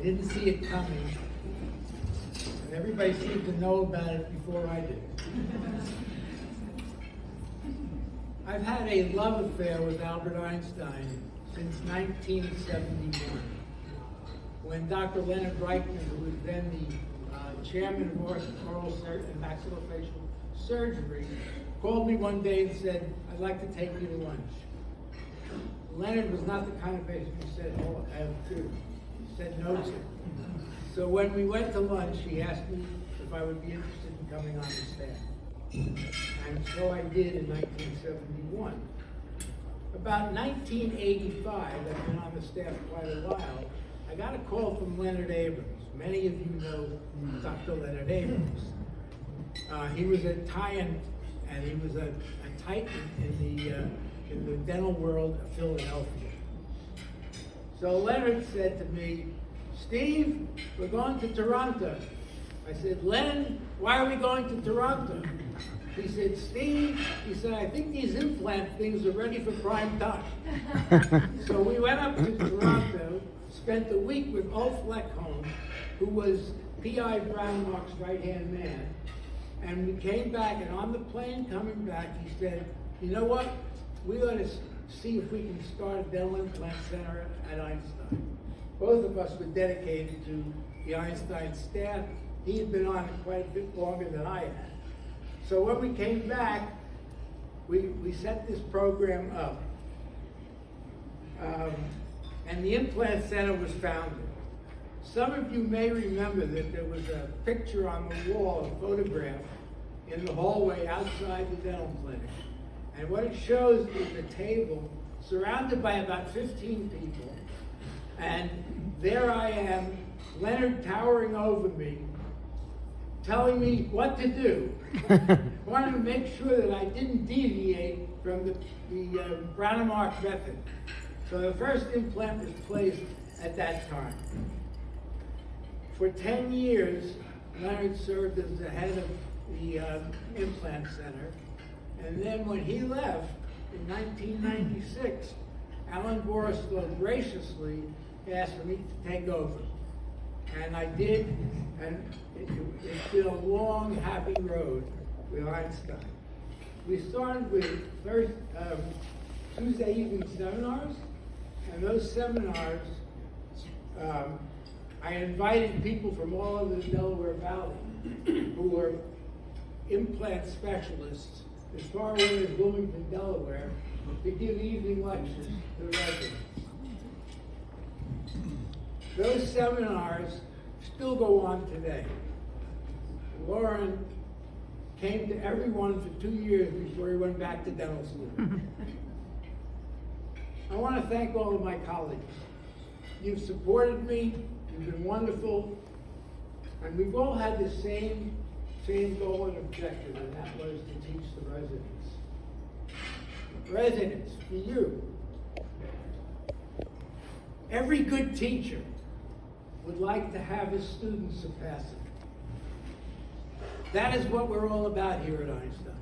didn't see it coming, and everybody seemed to know about it before I did. I've had a love affair with Albert Einstein since 1971, when Dr. Leonard Reichman, who was then the chairman of oral and maxillofacial surgery, called me one day and said, "I'd like to take you to lunch." Leonard was not the kind of patient who said, "Oh, I have two." He said no to. So when we went to lunch, he asked me if I would be interested in coming on the staff. And so I did in 1971. About 1985, I've been on the staff quite a while, I got a call from Leonard Abrams. Many of you know Dr. Leonard Abrams. He was a giant, and he was a titan in the dental world of Philadelphia. So Leonard said to me, "Steve, we're going to Toronto." I said, "Len, why are we going to Toronto?" He said, "Steve," he said, "I think these implant things are ready for prime time." So we went up to Toronto, spent a week with Ulf Leckholm, who was P.I. Brownmark's right-hand man, and we came back, and on the plane coming back, he said, "You know what? We ought to see if we can start a dental implant center at Einstein." Both of us were dedicated to the Einstein staff. He had been on it quite a bit longer than I had. So when we came back, we set this program up. And the implant center was founded. Some of you may remember that there was a picture on the wall, a photograph, in the hallway outside the dental clinic. And what it shows is a table surrounded by about 15 people. And there I am, Leonard towering over me, telling me what to do. Wanted to make sure that I didn't deviate from the Brownmark method. So the first implant was placed at that time. For 10 years, Leonard served as the head of the implant center. And then when he left in 1996, Alan Borislow graciously asked for me to take over. And I did, and it's been a long, happy road with Einstein. We started with Tuesday evening seminars, and those seminars, I invited people from all over the Delaware Valley who were implant specialists as far away as Wilmington, Delaware, to give evening lectures to the residents. Those seminars still go on today. Lauren came to every one for 2 years before he went back to dental school. I want to thank all of my colleagues. You've supported me, you've been wonderful, and we've all had the same goal and objective, and that was to teach the residents. Residents, for you, every good teacher would like to have his students surpass him. That is what we're all about here at Einstein.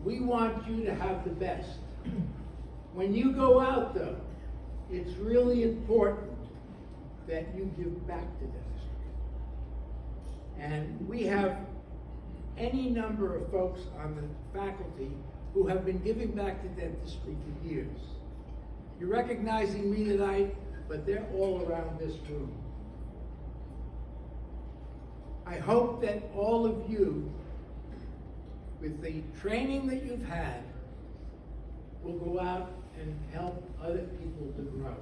We want you to have the best. When you go out, though, it's really important that you give back to dentistry. And we have any number of folks on the faculty who have been giving back to dentistry for years. You're recognizing me tonight, but they're all around this room. I hope that all of you, with the training that you've had, will go out and help other people to grow.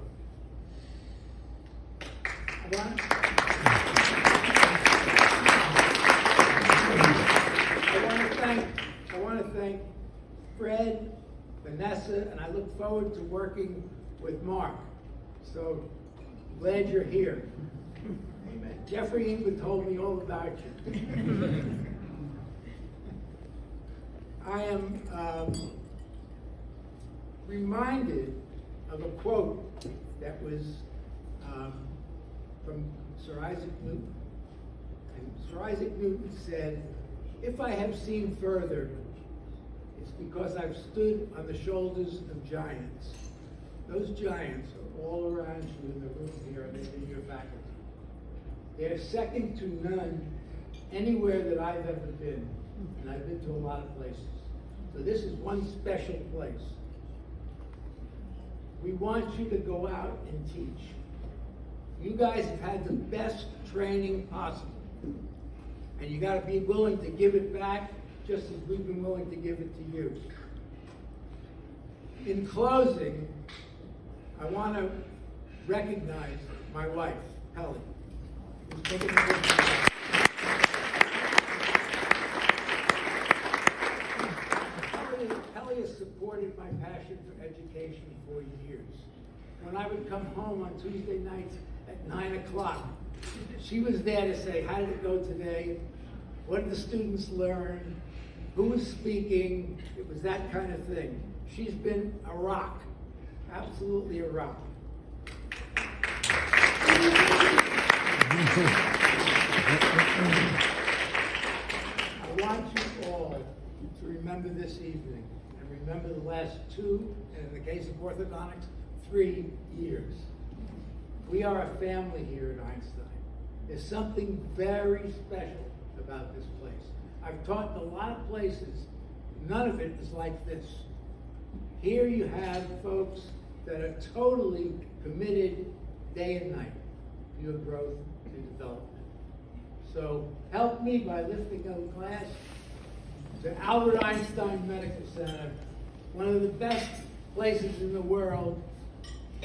I want to thank Fred, Vanessa, and I look forward to working with Mark. So glad you're here. Amen. Jeffrey England told me all about you. I am reminded of a quote that was from Sir Isaac Newton. And Sir Isaac Newton said, "If I have seen further, it's because I've stood on the shoulders of giants." Those giants are all around you in the room here, and they're in your faculty. They're second to none anywhere that I've ever been, and I've been to a lot of places. So this is one special place. We want you to go out and teach. You guys have had the best training possible, and you got to be willing to give it back just as we've been willing to give it to you. In closing, I want to recognize my wife, Kelly, who's taken a good job. Kelly has supported my passion for education for years. When I would come home on Tuesday nights at 9 o'clock, she was there to say, how did it go today? What did the students learn? Who was speaking? It was that kind of thing. She's been a rock, absolutely a rock. I want you all to remember this evening, and remember the last 2, and in the case of orthodontics, 3 years. We are a family here at Einstein. There's something very special about this place. I've taught in a lot of places. None of it is like this. Here you have folks that are totally committed day and night to your growth and development. So help me by lifting a glass to Albert Einstein Medical Center, one of the best places in the world,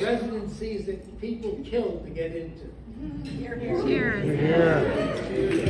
residencies that people kill to get into. Cheers. Cheers.